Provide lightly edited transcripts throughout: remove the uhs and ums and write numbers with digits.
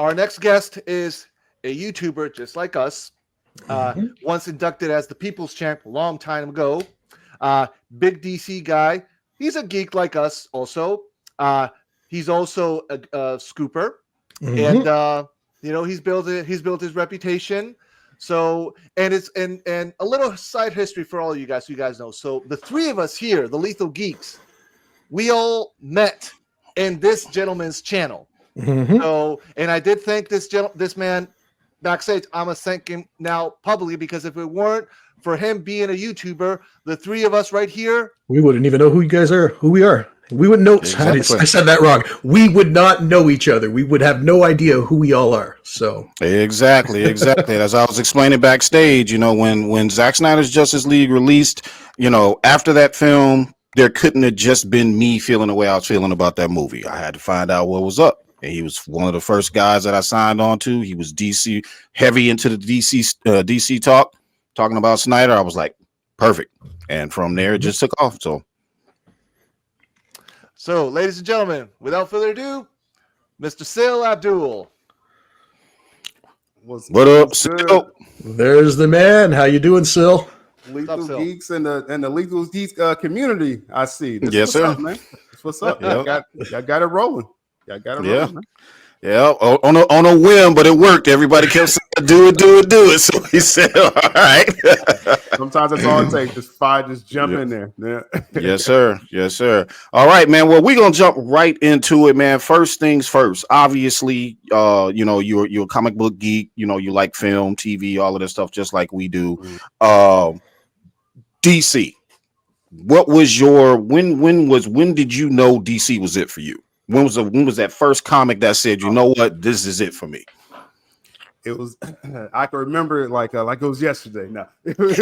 our next guest is a YouTuber just like us. Once inducted as the People's Champ a long time ago. Big DC guy. He's a geek like us also. He's also a scooper. And he's built his reputation. So, and it's and a little side history for all of you guys, so you guys know. So the three of us here, the Lethal Geeks, we all met in this gentleman's channel. So, and I did thank this man backstage. I'm gonna thank him now publicly, because if it weren't for him being a YouTuber, the three of us right here, we wouldn't even know who you guys are, who we are. We wouldn't know. Exactly. I said that wrong. We would not know each other. We would have no idea who we all are. So exactly. As I was explaining backstage, when Zack Snyder's Justice League released, after that film, there couldn't have just been me feeling the way I was feeling about that movie. I had to find out what was up. And he was one of the first guys that I signed on to. He was DC heavy into the DC talking about Snyder. I was like, perfect. And from there, it just took off. So, ladies and gentlemen, without further ado, Mr. Syl Abdul. What up, Syl? There's the man. How you doing, Syl? Lethal Geeks and the Lethal Geeks community. I see. Yes, sir. Up, man. That's what's up. Y'all got it rolling. Y'all got it rolling, man. Yeah, on a whim, but it worked. Everybody kept saying, do it. So he said, all right. Sometimes that's all it takes. Just jump in there. Yeah. Yes, sir. All right, man. Well, we're going to jump right into it, man. First things first. Obviously, you're a comic book geek. You like film, TV, all of this stuff, just like we do. DC. What was when did you know DC was it for you? When was that first comic that said, you know what, this is it for me? It was. I can remember it like it was yesterday. No, it was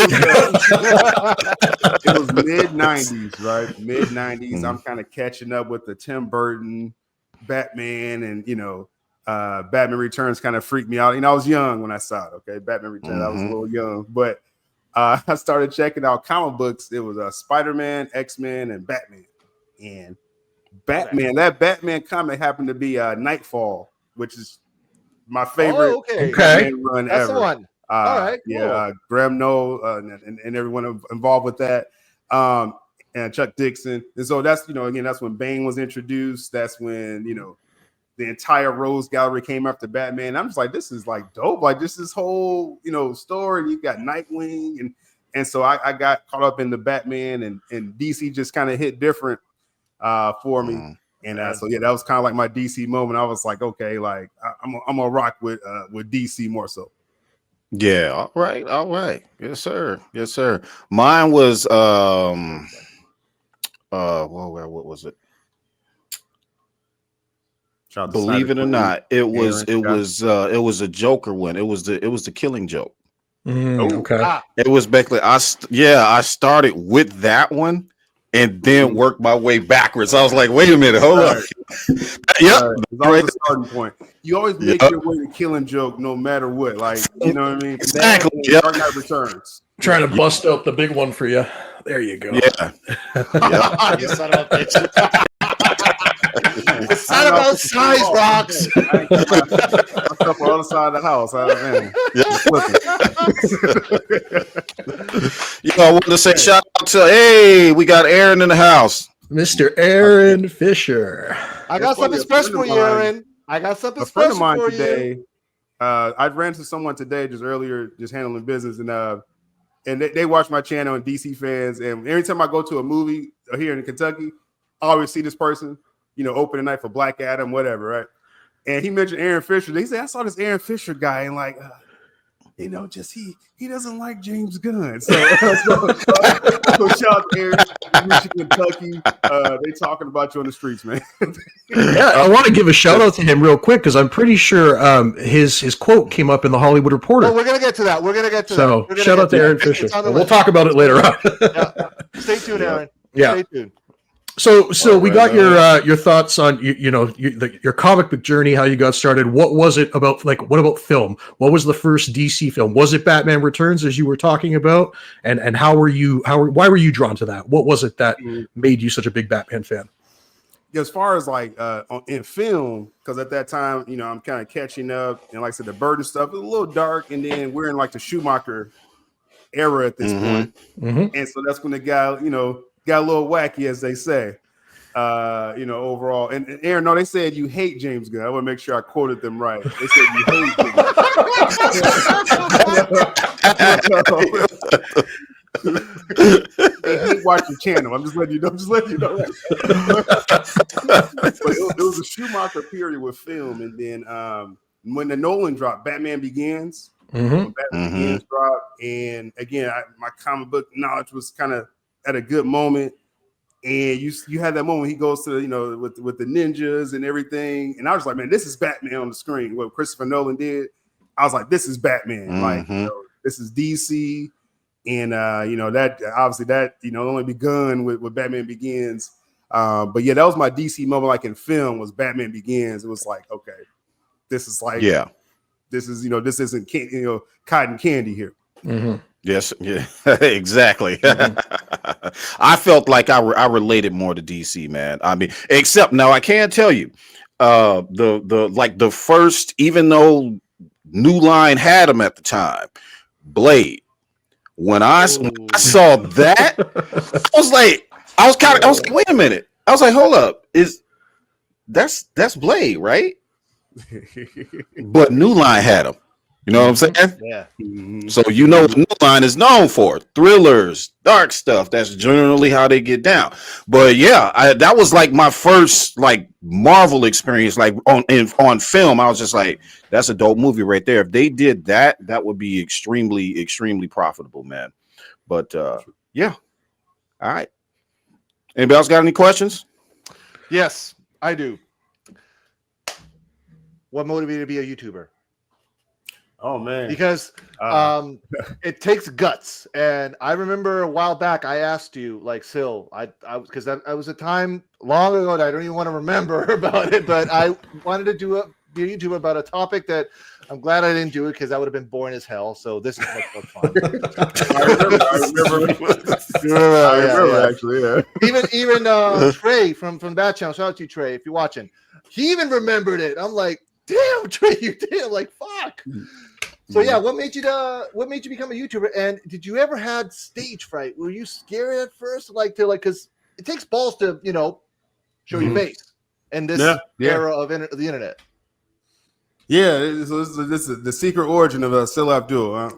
mid '90s, right? Mid '90s. I'm kind of catching up with the Tim Burton Batman, and Batman Returns kind of freaked me out. I was young when I saw it. Okay, Batman Returns. I was a little young, but I started checking out comic books. It was Spider-Man, X-Men, and Batman, and Batman. That Batman comic happened to be Nightfall, which is my favorite Batman run That's ever. The one. All right, yeah, cool. Graham Noel and everyone involved with that, and Chuck Dixon. And so that's that's when Bane was introduced. That's when the entire Rose Gallery came after Batman. I'm just like, this is like dope. Like this whole story. You got Nightwing, and so I got caught up in the Batman, and DC just kind of hit different for me. And so that was kind of like my DC moment. I was like, okay, like I'm gonna rock with DC more so. Yeah, all right. Yes, sir. Mine was what was it? Believe it or not, it was a Joker one. It was the Killing Joke. Okay. It was basically I started with that one and then worked my way backwards. I was like, wait a minute, hold on. It's always a starting point. You always make your way to Killing Joke no matter what. Like, you know what I mean? Exactly. Dark Knight Returns. Trying to bust out the big one for you. There you go. Yeah. You son of a bitch. It's not about size, Rocks. I'm up on the other side of the house. I want to say shout out to we got Aaron in the house. Mr. Aaron Fisher. I got something special for you, Aaron. I got something special for you. A friend of mine today, I ran to someone today just earlier, just handling business, and they watch my channel and DC fans. And every time I go to a movie here in Kentucky, I always see this person, opening night for Black Adam, whatever, right? And he mentioned Aaron Fisher. He said, I saw this Aaron Fisher guy, and like, just he doesn't like James Gunn. So shout out to Aaron, Michigan, Kentucky. They talking about you on the streets, man. Yeah, I want to give a shout out to him real quick because I'm pretty sure his quote came up in the Hollywood Reporter. Well, we're gonna get to that. So shout out to Aaron Fisher. We'll talk about it later on. Stay tuned, Aaron. Yeah. Stay tuned. So we got your thoughts on your comic book journey, how you got started. What was it about? Like, what about film? What was the first DC film? Was it Batman Returns, as you were talking about? And why were you drawn to that? What was it that made you such a big Batman fan? as far as like in film, because at that time, you know, I'm kind of catching up, and like I said, the Burton stuff is a little dark, and then we're in like the Schumacher era at this point. And so that's when the guy, you know, got a little wacky, as they say. You know, overall, and Aaron, no, they said you hate James Gunn. I want to make sure I quoted them right. They said you hate James. They hate watching channel. I'm just letting you know. That. But it was a Schumacher period with film, and then when the Nolan dropped, Batman Begins. When Batman Begins dropped, and again, my comic book knowledge was kind of at a good moment. And you had that moment he goes to, you know, with the ninjas and everything, and I was like, man, this is Batman on the screen. What Christopher Nolan did, I was like, this is Batman. Like, you know, this is DC. And you know, that obviously that, you know, only begun with Batman Begins. But yeah, that was my DC moment, like in film, was Batman Begins. It was like, okay, this is like, this is, you know, this isn't cotton candy here. Yes, yeah, exactly. I felt like I related more to DC, man. I mean, except now I can tell you, the first, even though New Line had them at the time, Blade. When I saw that, I was like, wait a minute. I was like, hold up, that's Blade, right? But New Line had him. You know what I'm saying? Yeah. So you know what New Line is known for: thrillers, dark stuff. That's generally how they get down. But yeah, that was like my first like Marvel experience, like on film. I was just like, that's a dope movie right there. If they did that, that would be extremely, extremely profitable, man. But yeah. All right. Anybody else got any questions? Yes, I do. What motivated you to be a YouTuber? Oh man, because it takes guts. And I remember a while back I asked you, like, Syl, I because I was a time long ago that I don't even want to remember about it, but I wanted to be a YouTuber about a topic that I'm glad I didn't do it, because that would have been boring as hell. So this is much more fun. I remember actually. Yeah. Even Trey from that channel, shout out to you, Trey, if you're watching. He even remembered it. I'm like, damn, Trey, you did. Like, fuck. So yeah, what made you become a YouTuber? And did you ever had stage fright? Were you scared at first, because it takes balls to, you know, show your face in this era of the internet? Yeah, this is the secret origin of Syl Abdul.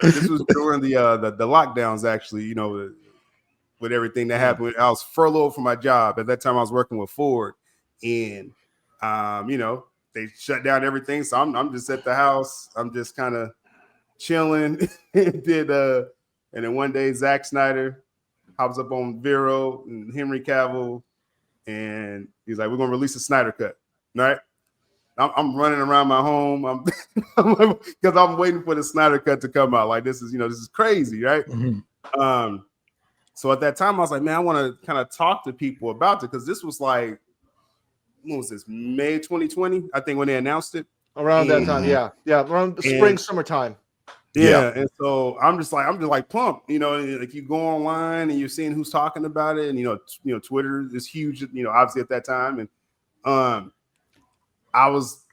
This was during the lockdowns, actually. You know, with everything that happened, I was furloughed from my job at that time. I was working with Ford, and you know, they shut down everything. So I'm just at the house. I'm just kind of chilling. And then one day Zack Snyder hops up on Vero and Henry Cavill, and he's like, "We're gonna release a Snyder cut." Right? I'm running around my home. Because I'm waiting for the Snyder cut to come out. Like, this is crazy, right? So at that time I was like, man, I want to kind of talk to people about it, because this was like, when was this? May 2020, I think, when they announced it. Around that time, yeah, around the summertime. Yeah, and so I'm just like pumped, you know. Like, you go online and you're seeing who's talking about it, and you know, Twitter is huge, you know, obviously at that time, and I was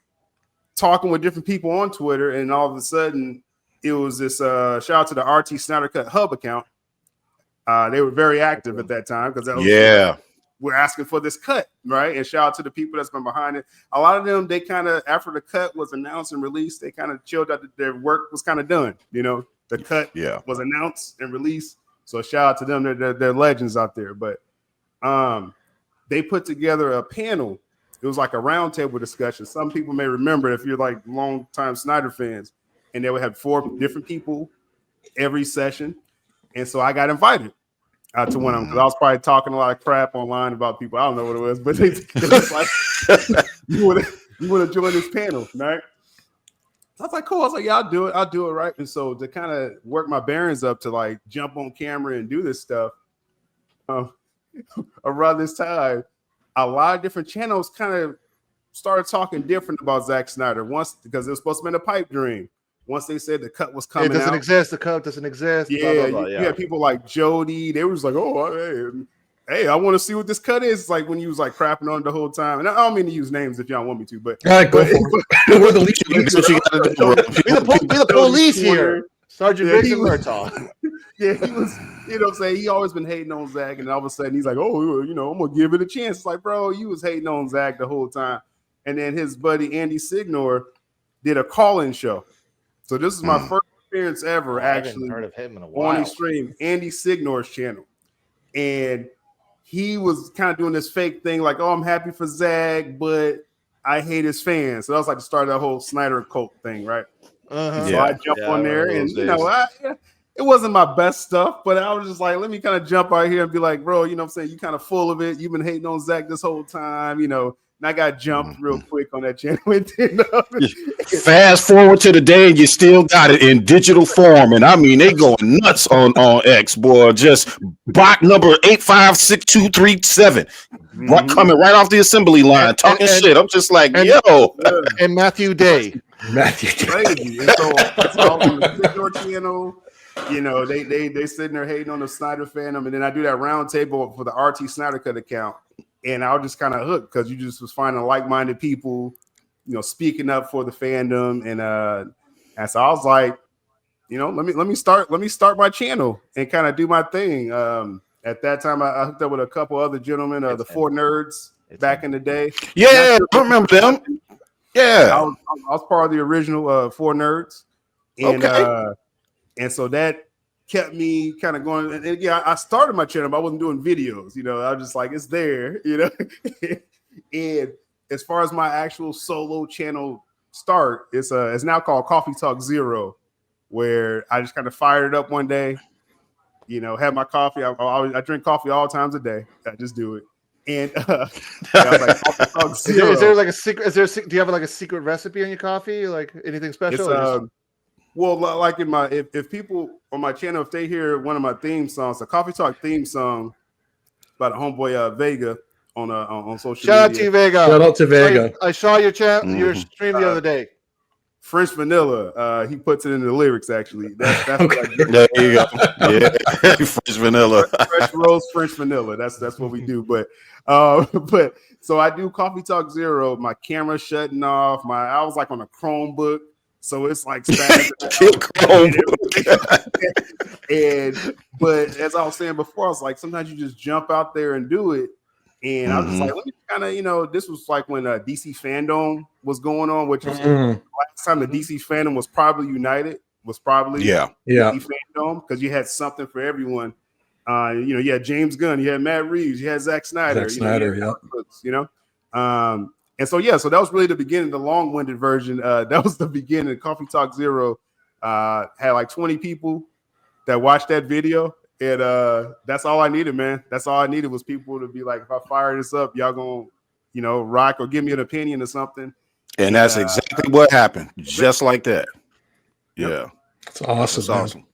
talking with different people on Twitter, and all of a sudden it was this shout out to the RT Snyder Cut Hub account. They were very active at that time, because we're asking for this cut, right? And shout out to the people that's been behind it. A lot of them, they kind of, after the cut was announced and released, they kind of chilled out that their work was kind of done. You know, the cut was announced and released. So shout out to them. They're legends out there. But they put together a panel. It was like a roundtable discussion. Some people may remember, if you're like long-time Snyder fans, and they would have 4 different people every session. And so I got invited to one of them, because I was probably talking a lot of crap online about people. I don't know what it was, but they was like, you want to join this panel, right? So I was like, cool. I was like, yeah, I'll do it, right? And so to kind of work my bearings up to like jump on camera and do this stuff, around this time, a lot of different channels kind of started talking different about Zack Snyder. Once, because it was supposed to be a pipe dream. once they said the cut was It coming doesn't out, exist. The code doesn't exist. yeah, Blah, blah, blah, you had people like Jody. They was like, "Oh, hey, I want to see what this cut is." It's like when you was like crapping on it the whole time. And I don't mean to use names if y'all want me to, but All right, go for it. We're the least. That's what you gotta do, bro. Be the police here. Sergeant Yeah, Briggs he and was- Murtaugh. yeah, he was, you know what I'm saying? He always been hating on Zach, and all of a sudden he's like, "Oh, you know, I'm gonna give it a chance." It's like, bro, you was hating on Zach the whole time. And then his buddy Andy Signor did a call-in show. So this is my first experience ever I haven't actually heard of him in a on while. his stream, Andy Signor's channel. And he was kind of doing this fake thing, like, "Oh, I'm happy for Zach, but I hate his fans." So that was like the start of that whole Snyder cult thing, right? Uh-huh. So I jumped on there, and you know, it wasn't my best stuff, but I was just like, let me kind of jump out here and be like, bro, you know what I'm saying? You kind of full of it. You've been hating on Zach this whole time, you know. And I got jumped real quick on that channel. Fast forward to the day, and you still got it in digital form, and I mean they going nuts on X, boy. Just bot number 856237, coming right off the assembly line, talking shit. I'm just like, yo, and Matthew Day. Crazy. And so that's all on the Signor channel. You know, they sitting there hating on the Snyder fandom, and then I do that round table for the RT Snyder Cut account, and I was just kind of hooked because you just was finding like-minded people, you know, speaking up for the fandom, and so I was like, you know, let me start my channel and kind of do my thing. At that time, I hooked up with a couple other gentlemen, the Four Nerds back in the day. yeah, I remember them. Yeah, I was part of the original Four Nerds, and and so that kept me kind of going. And yeah, I started my channel, but I wasn't doing videos. You know, I was just like, it's there, you know. And as far as my actual solo channel start, it's now called Coffee Talk Zero, where I just kind of fired it up one day. You know, had my coffee. I drink coffee all times a day. I just do it. And I was like, Coffee Talk Zero. Is there like a secret? Do you have like a secret recipe on your coffee? Like anything special? It's, well, like in my if people on my channel, if they hear one of my theme songs, a Coffee Talk theme song by the homeboy Vega on social media. Shout out to you, Vega. Shout out to Vega. I saw your your stream the other day. French Vanilla. He puts it in the lyrics. Actually, that's what I do. there you go. Yeah, French Vanilla, Fresh Rose, French Vanilla. That's what we do. But so I do Coffee Talk Zero. My camera shutting off. I was like on a Chromebook. So it's like but as I was saying before, I was like, sometimes you just jump out there and do it. And I was just like, let me kind of, you know, this was like when DC Fandom was going on, which is the last time the DC Fandom was probably united, DC Fandom, because you had something for everyone. You know, you had James Gunn, you had Matt Reeves, you had Zack Snyder, you know. And so, yeah, so that was really the beginning, the long-winded version. That was the beginning. Coffee Talk Zero had like 20 people that watched that video. And that's all I needed, man. That's all I needed was people to be like, if I fire this up, y'all gonna, you know, rock or give me an opinion or something. and that's exactly what happened, just like that. Yeah, That's awesome. that's awesome.